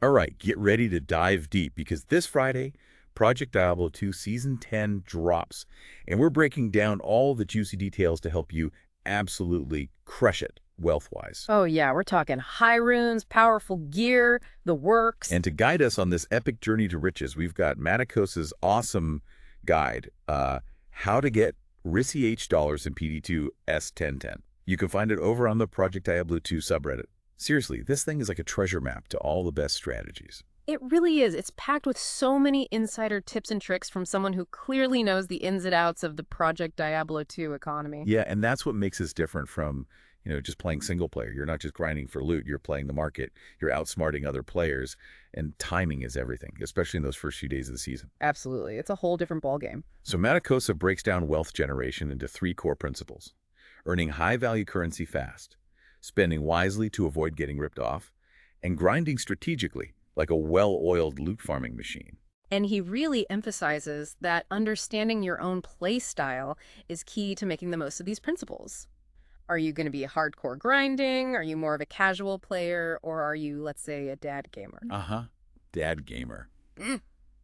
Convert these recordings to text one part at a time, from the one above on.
All right, get ready to dive deep because this Friday, Project Diablo 2 Season 10 drops, and we're breaking down all the juicy details to help you absolutely crush it wealth-wise. Oh yeah, we're talking high runes, powerful gear, the works. And to guide us on this epic journey to riches, we've got MatiKosa's awesome guide, How to Get Rissy H Dollars in PD2 S1010. You can find it over on the Project Diablo 2 subreddit. Seriously, this thing is like a treasure map to all the best strategies. It really is. It's packed with so many insider tips and tricks from someone who clearly knows the ins and outs of the Project Diablo 2 economy. Yeah, and that's what makes us different from, just playing single player. You're not just grinding for loot, you're playing the market, you're outsmarting other players, and timing is everything, especially in those first few days of the season. Absolutely. It's a whole different ballgame. So MatiKosa breaks down wealth generation into three core principles: earning high-value currency fast, spending wisely to avoid getting ripped off, and grinding strategically, like a well-oiled loot farming machine. And he really emphasizes that understanding your own play style is key to making the most of these principles. Are you going to be hardcore grinding? Are you more of a casual player? Or are you, let's say, a dad gamer? Uh-huh. Dad gamer. Mm.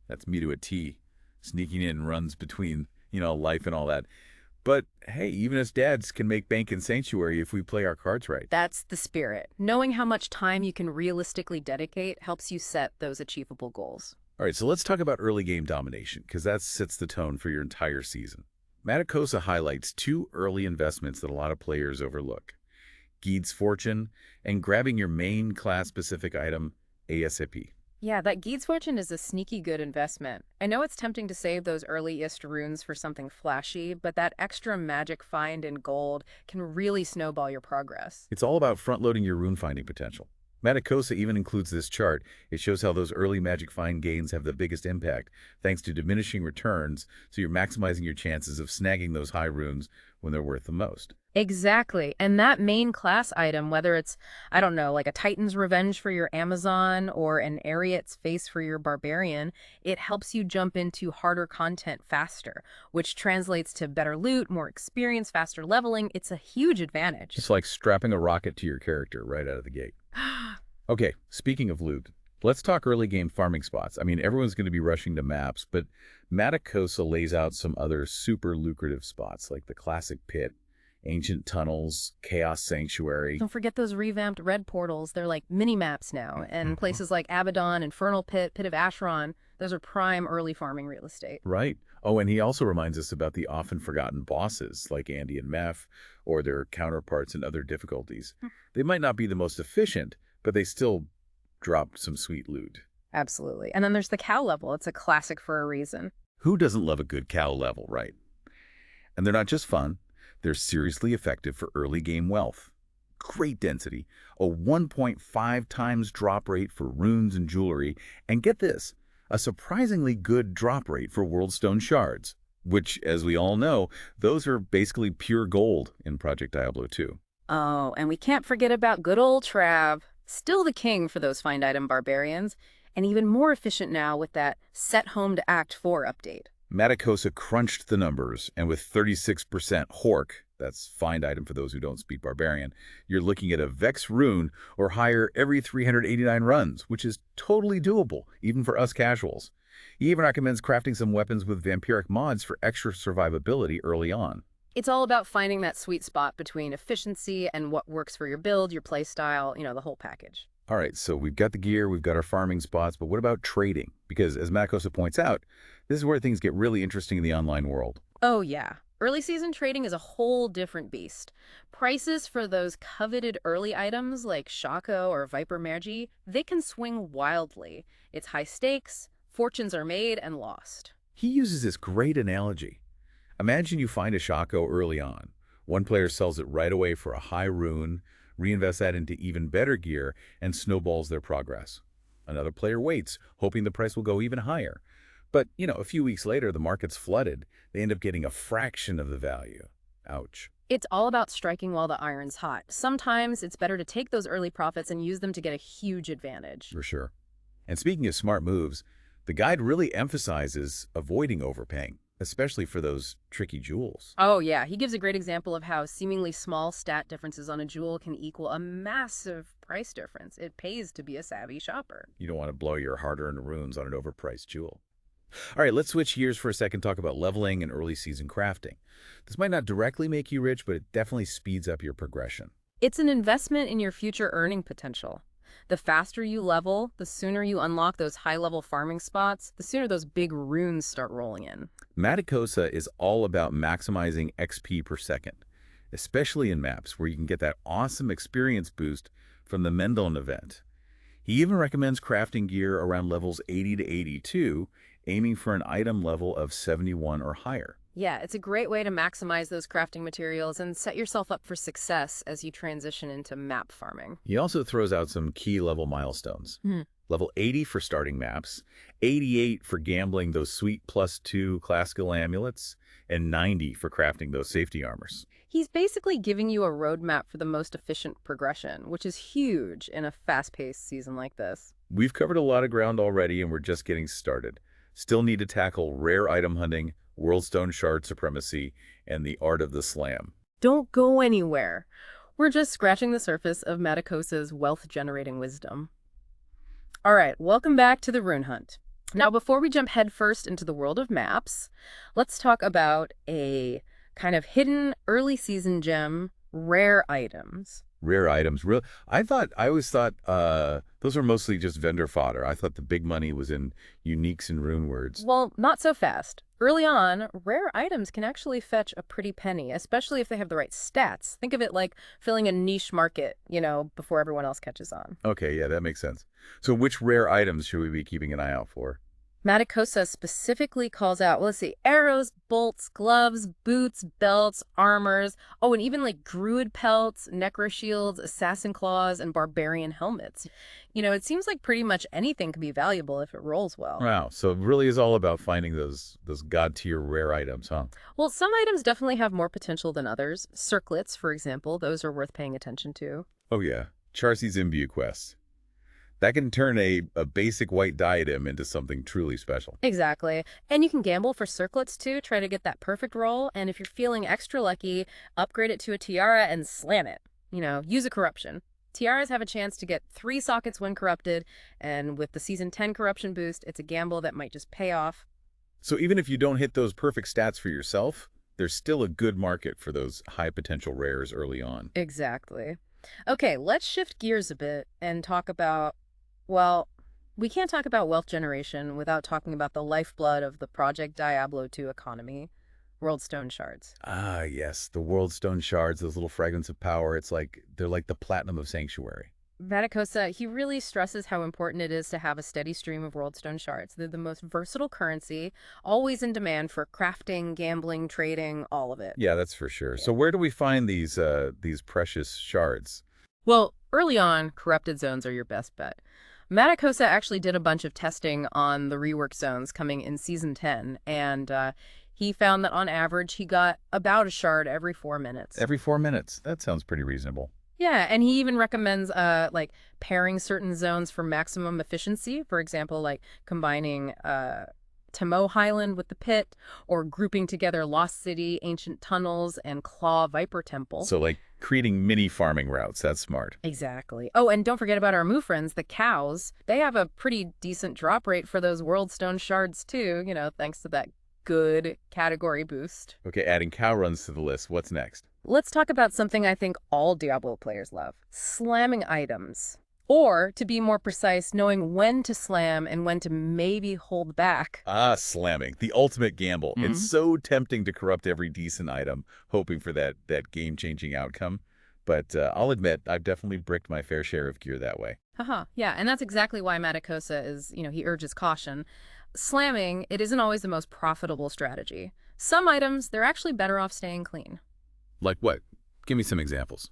That's me to a T. Sneaking in runs between, life and all that. But hey, even us dads can make bank in Sanctuary if we play our cards right. That's the spirit. Knowing how much time you can realistically dedicate helps you set those achievable goals. All right, so let's talk about early game domination, because that sets the tone for your entire season. MatiKosa highlights two early investments that a lot of players overlook: Geed's Fortune and grabbing your main class-specific item ASAP. Yeah, that Geed's Fortune is a sneaky good investment. I know it's tempting to save those earliest runes for something flashy, but that extra magic find in gold can really snowball your progress. It's all about front-loading your rune finding potential. MatiKosa even includes this chart. It shows how those early magic find gains have the biggest impact, thanks to diminishing returns, so you're maximizing your chances of snagging those high runes when they're worth the most. Exactly. And that main class item, whether it's, I don't know, like a Titan's Revenge for your Amazon or an Ariat's Face for your Barbarian, it helps you jump into harder content faster, which translates to better loot, more experience, faster leveling. It's a huge advantage. It's like strapping a rocket to your character right out of the gate. Okay, speaking of loot, let's talk early game farming spots. I mean, everyone's going to be rushing to maps, but MatiKosa lays out some other super lucrative spots like the classic pit, ancient tunnels, chaos sanctuary. Don't forget those revamped red portals. They're like mini-maps now. And places like Abaddon, Infernal Pit, Pit of Acheron, those are prime early farming real estate. Right. Oh, and he also reminds us about the often forgotten bosses like Andy and Meph or their counterparts in other difficulties. They might not be the most efficient, but they still drop some sweet loot. Absolutely. And then there's the cow level. It's a classic for a reason. Who doesn't love a good cow level, right? And they're not just fun, they're seriously effective for early game wealth. Great density, a 1.5 times drop rate for runes and jewelry, and get this, a surprisingly good drop rate for Worldstone shards, which, as we all know, those are basically pure gold in Project Diablo 2. Oh, and we can't forget about good old Trav. Still the king for those find item barbarians, and even more efficient now with that Set Home to Act 4 update. MatiKosa crunched the numbers, and with 36% Hork, that's find item for those who don't speak Barbarian, you're looking at a Vex rune or higher every 389 runs, which is totally doable, even for us casuals. He even recommends crafting some weapons with vampiric mods for extra survivability early on. It's all about finding that sweet spot between efficiency and what works for your build, your play style, the whole package. All right, so we've got the gear, we've got our farming spots, but what about trading? Because as MatiKosa points out, this is where things get really interesting in the online world. Oh, yeah. Early season trading is a whole different beast. Prices for those coveted early items like Shaco or Viper Magi, they can swing wildly. It's high stakes, fortunes are made and lost. He uses this great analogy. Imagine you find a Shaco early on. One player sells it right away for a high rune, reinvests that into even better gear, and snowballs their progress. Another player waits, hoping the price will go even higher. But, a few weeks later, the market's flooded. They end up getting a fraction of the value. Ouch. It's all about striking while the iron's hot. Sometimes it's better to take those early profits and use them to get a huge advantage. For sure. And speaking of smart moves, the guide really emphasizes avoiding overpaying. especially for those tricky jewels. Oh, yeah. He gives a great example of how seemingly small stat differences on a jewel can equal a massive price difference. It pays to be a savvy shopper. You don't want to blow your hard-earned runes on an overpriced jewel. All right, let's switch gears for a second, talk about leveling and early season crafting. This might not directly make you rich, but it definitely speeds up your progression. It's an investment in your future earning potential. The faster you level, the sooner you unlock those high-level farming spots, the sooner those big runes start rolling in. MatiKosa is all about maximizing XP per second, especially in maps where you can get that awesome experience boost from the Mendeln event. He even recommends crafting gear around levels 80 to 82, aiming for an item level of 71 or higher. Yeah, it's a great way to maximize those crafting materials and set yourself up for success as you transition into map farming. He also throws out some key level milestones. Level 80 for starting maps, 88 for gambling those sweet +2 classical amulets, and 90 for crafting those safety armors. He's basically giving you a roadmap for the most efficient progression, which is huge in a fast-paced season like this. We've covered a lot of ground already, and we're just getting started. Still need to tackle rare item hunting, Worldstone shard supremacy, and the art of the slam. Don't go anywhere. We're just scratching the surface of MatiKosa's wealth-generating wisdom. All right, welcome back to the Rune Hunt. Now, before we jump headfirst into the world of maps, let's talk about a kind of hidden early season gem, rare items. Rare items. I always thought those were mostly just vendor fodder. I thought the big money was in uniques and rune words. Well, not so fast. Early on, rare items can actually fetch a pretty penny, especially if they have the right stats. Think of it like filling a niche market, before everyone else catches on. Okay, yeah, that makes sense. So which rare items should we be keeping an eye out for? MatiKosa specifically calls out, well, let's see, arrows, bolts, gloves, boots, belts, armors, and even like druid pelts, necro shields, assassin claws, and barbarian helmets. It seems like pretty much anything can be valuable if it rolls well. Wow, so it really is all about finding those god-tier rare items, huh? Well, some items definitely have more potential than others. Circlets, for example, those are worth paying attention to. Oh yeah, Charcy's Imbue quest. That can turn a basic white diadem into something truly special. Exactly. And you can gamble for circlets too, try to get that perfect roll. And if you're feeling extra lucky, upgrade it to a tiara and slam it. Use a corruption. Tiaras have a chance to get 3 sockets when corrupted, and with the Season 10 corruption boost, it's a gamble that might just pay off. So even if you don't hit those perfect stats for yourself, there's still a good market for those high potential rares early on. Exactly. Okay, let's shift gears a bit and talk about, well, we can't talk about wealth generation without talking about the lifeblood of the Project Diablo 2 economy, Worldstone shards. Ah, yes, the Worldstone shards, those little fragments of power. They're like the platinum of Sanctuary. MatiKosa, he really stresses how important it is to have a steady stream of Worldstone shards. They're the most versatile currency, always in demand for crafting, gambling, trading, all of it. Yeah, that's for sure. So where do we find these precious shards? Well, early on, corrupted zones are your best bet. MatiKosa actually did a bunch of testing on the rework zones coming in Season 10, and he found that on average he got about a shard every 4 minutes. Every 4 minutes. That sounds pretty reasonable. Yeah, and he even recommends like pairing certain zones for maximum efficiency. For example, like combining Tamo Highland with the Pit, or grouping together Lost City, Ancient Tunnels, and Claw Viper Temple. So like creating mini farming routes. That's smart. Exactly. Oh, and don't forget about our Moo friends, the cows. They have a pretty decent drop rate for those Worldstone shards too, thanks to that good category boost. Okay, adding cow runs to the list. What's next? Let's talk about something I think all Diablo players love. Slamming items. Or, to be more precise, knowing when to slam and when to maybe hold back. Ah, slamming. The ultimate gamble. It's so tempting to corrupt every decent item, hoping for that game-changing outcome. But I'll admit, I've definitely bricked my fair share of gear that way. Haha, yeah, and that's exactly why MatiKosa is, he urges caution. Slamming, it isn't always the most profitable strategy. Some items, they're actually better off staying clean. Like what? Give me some examples.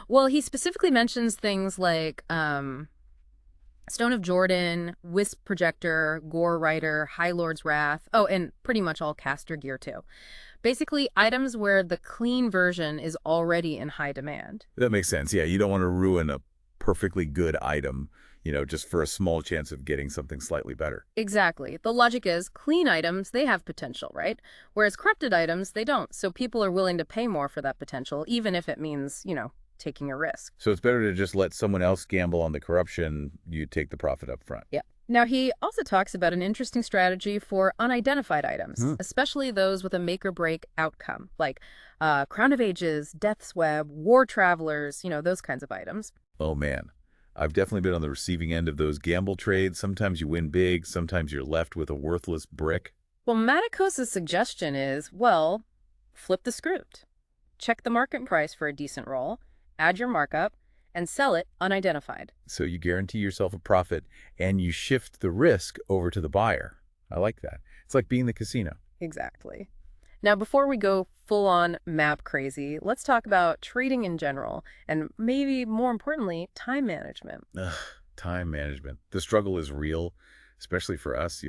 Well, he specifically mentions things like Stone of Jordan, Wisp Projector, Gore Rider, High Lord's Wrath. Oh, and pretty much all caster gear too. Basically, items where the clean version is already in high demand. That makes sense. Yeah, you don't want to ruin a perfectly good item just for a small chance of getting something slightly better. Exactly. The logic is clean items, they have potential, right? Whereas corrupted items, they don't. So people are willing to pay more for that potential, even if it means, taking a risk. So it's better to just let someone else gamble on the corruption. You take the profit up front. Yeah. Now, he also talks about an interesting strategy for unidentified items, especially those with a make-or-break outcome, like Crown of Ages, Death's Web, War Travelers, those kinds of items. Oh, man. I've definitely been on the receiving end of those gamble trades. Sometimes you win big, sometimes you're left with a worthless brick. Well, MatiKosa's suggestion is, well, flip the script. Check the market price for a decent roll, add your markup, and sell it unidentified. So you guarantee yourself a profit, and you shift the risk over to the buyer. I like that. It's like being the casino. Exactly. Now, before we go full-on map crazy, let's talk about trading in general, and maybe more importantly, time management. Ugh, time management. The struggle is real, especially for us,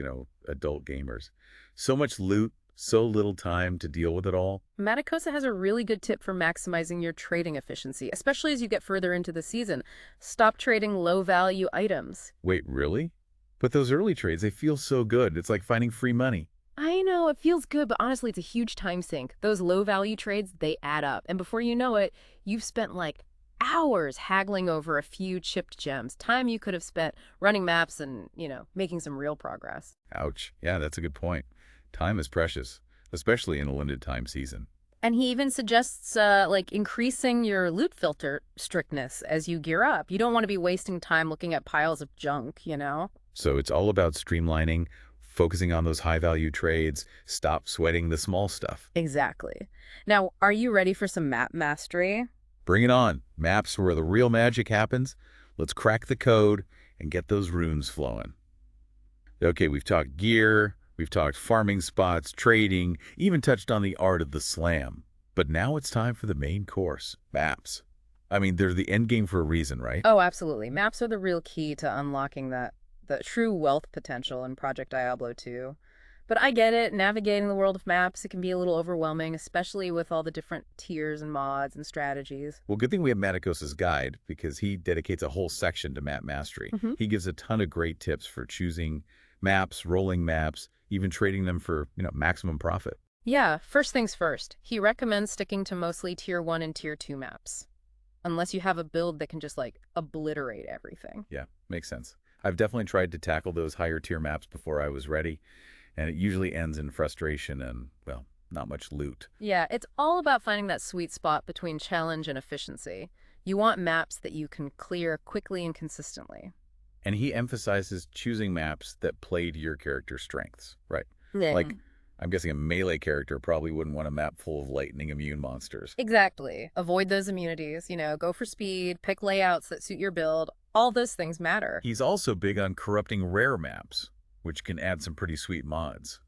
adult gamers. So much loot, so little time to deal with it all. MatiKosa has a really good tip for maximizing your trading efficiency, especially as you get further into the season. Stop trading low-value items. Wait, really? But those early trades, they feel so good. It's like finding free money. I know, it feels good, but honestly, it's a huge time sink. Those low-value trades, they add up. And before you know it, you've spent like hours haggling over a few chipped gems, time you could have spent running maps and, making some real progress. Ouch. Yeah, that's a good point. Time is precious, especially in a limited time season. And he even suggests, increasing your loot filter strictness as you gear up. You don't want to be wasting time looking at piles of junk, So it's all about streamlining, focusing on those high-value trades, stop sweating the small stuff. Exactly. Now, are you ready for some map mastery? Bring it on. Maps where the real magic happens. Let's crack the code and get those runes flowing. Okay, we've talked gear, we've talked farming spots, trading, even touched on the art of the slam. But now it's time for the main course, maps. I mean, they're the end game for a reason, right? Oh, absolutely. Maps are the real key to unlocking the true wealth potential in Project Diablo 2. But I get it, navigating the world of maps, it can be a little overwhelming, especially with all the different tiers and mods and strategies. Well, good thing we have MatiKosa's guide because he dedicates a whole section to map mastery. He gives a ton of great tips for choosing maps, rolling maps, even trading them for, maximum profit. Yeah, first things first. He recommends sticking to mostly Tier 1 and Tier 2 maps. Unless you have a build that can just, obliterate everything. Yeah, makes sense. I've definitely tried to tackle those higher tier maps before I was ready, and it usually ends in frustration and, well, not much loot. Yeah, it's all about finding that sweet spot between challenge and efficiency. You want maps that you can clear quickly and consistently. And he emphasizes choosing maps that play to your character's strengths, right? Yeah. Like, I'm guessing a melee character probably wouldn't want a map full of lightning immune monsters. Exactly. Avoid those immunities, go for speed, pick layouts that suit your build. All those things matter. He's also big on corrupting rare maps, which can add some pretty sweet mods.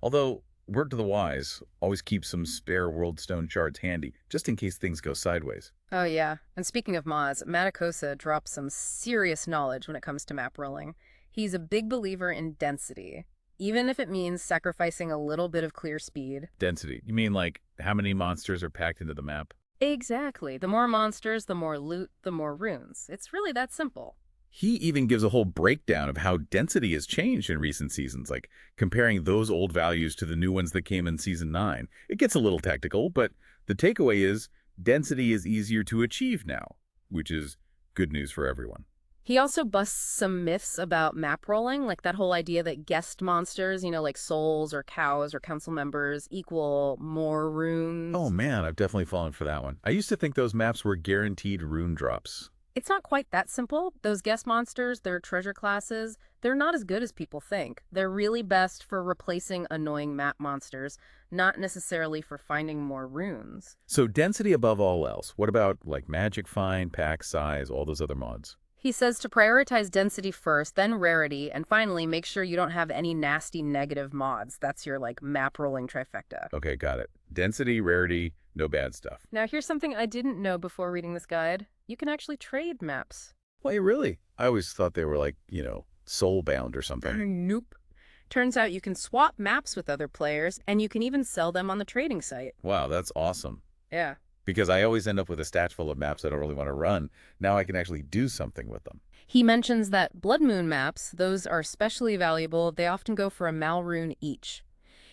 Although, word to the wise, always keep some spare world stone shards handy, just in case things go sideways. Oh, yeah. And speaking of mods, MatiKosa drops some serious knowledge when it comes to map rolling. He's a big believer in density, even if it means sacrificing a little bit of clear speed. Density. You mean like how many monsters are packed into the map? Exactly. The more monsters, the more loot, the more runes. It's really that simple. He even gives a whole breakdown of how density has changed in recent seasons, like comparing those old values to the new ones that came in Season 9. It gets a little technical, but the takeaway is density is easier to achieve now, which is good news for everyone. He also busts some myths about map rolling, like that whole idea that guest monsters, like souls or cows or council members, equal more runes. Oh man, I've definitely fallen for that one. I used to think those maps were guaranteed rune drops. It's not quite that simple. Those guest monsters, their treasure classes, they're not as good as people think. They're really best for replacing annoying map monsters, not necessarily for finding more runes. So density above all else. What about like magic find, pack size, all those other mods? He says to prioritize density first, then rarity, and finally make sure you don't have any nasty negative mods. That's your map rolling trifecta. Okay, got it. Density, rarity, no bad stuff. Now here's something I didn't know before reading this guide. You can actually trade maps. Wait, really? I always thought they were soul-bound or something. Nope. Turns out you can swap maps with other players, and you can even sell them on the trading site. Wow, that's awesome. Yeah. because I always end up with a stash full of maps I don't really want to run. Now I can actually do something with them. He mentions that Blood Moon maps, those are especially valuable. They often go for a Mal rune each.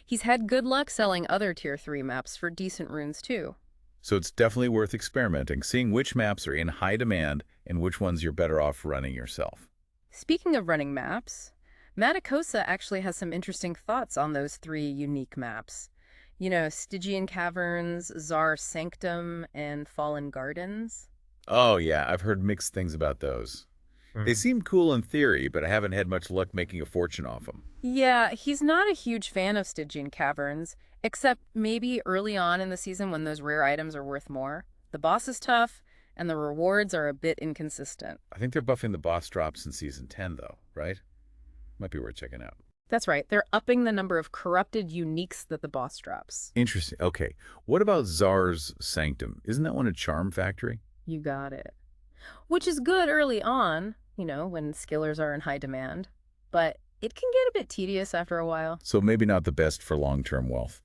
He's had good luck selling other Tier 3 maps for decent runes, too. So it's definitely worth experimenting, seeing which maps are in high demand and which ones you're better off running yourself. Speaking of running maps, MatiKosa actually has some interesting thoughts on those 3 unique maps. You know, Stygian Caverns, Czar Sanctum, and Fallen Gardens. Oh yeah, I've heard mixed things about those. They seem cool in theory, but I haven't had much luck making a fortune off them. Yeah, he's not a huge fan of Stygian Caverns, except maybe early on in the season when those rare items are worth more. The boss is tough, and the rewards are a bit inconsistent. I think they're buffing the boss drops in Season 10, though, right? Might be worth checking out. That's right, they're upping the number of corrupted uniques that the boss drops. Interesting. Okay, what about Czar's Sanctum? Isn't that one a charm factory? You got it. Which is good early on, you know, when skillers are in high demand. But it can get a bit tedious after a while. So maybe not the best for long-term wealth.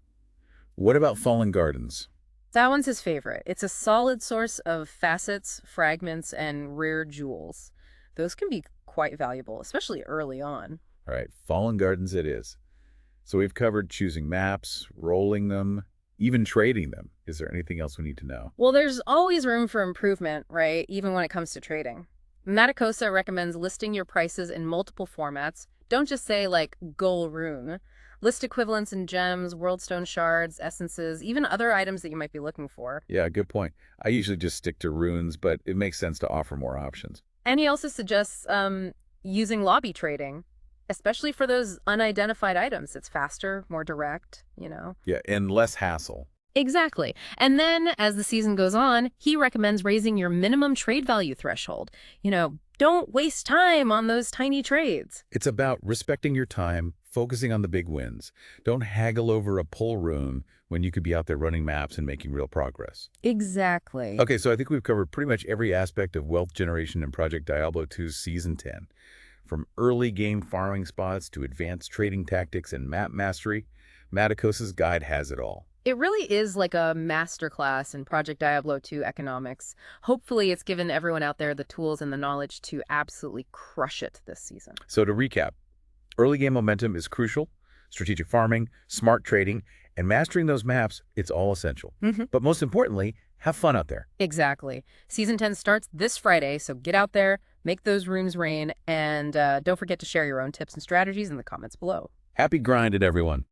What about Fallen Gardens? That one's his favorite. It's a solid source of facets, fragments, and rare jewels. Those can be quite valuable, especially early on. All right, Fallen Gardens it is. So we've covered choosing maps, rolling them, even trading them. Is there anything else we need to know? Well, there's always room for improvement, right? Even when it comes to trading. MatiKosa recommends listing your prices in multiple formats. Don't just say, like, gold rune. List equivalents in gems, worldstone shards, essences, even other items that you might be looking for. Yeah, good point. I usually just stick to runes, but it makes sense to offer more options. And he also suggests using lobby trading, especially for those unidentified items. It's faster, more direct, you know. Yeah, and less hassle. Exactly. And then, as the season goes on, he recommends raising your minimum trade value threshold. You know, don't waste time on those tiny trades. It's about respecting your time, focusing on the big wins. Don't haggle over a pull rune when you could be out there running maps and making real progress. Exactly. Okay, so I think we've covered pretty much every aspect of wealth generation in Project Diablo 2's Season 10. From early game farming spots to advanced trading tactics and map mastery, MatiKosa's guide has it all. It really is like a masterclass in Project Diablo 2 economics. Hopefully, it's given everyone out there the tools and the knowledge to absolutely crush it this season. So to recap, early game momentum is crucial. Strategic farming, smart trading, and mastering those maps, it's all essential. But most importantly, have fun out there. Exactly. Season 10 starts this Friday, so get out there, make those runes rain, and don't forget to share your own tips and strategies in the comments below. Happy grinding, everyone.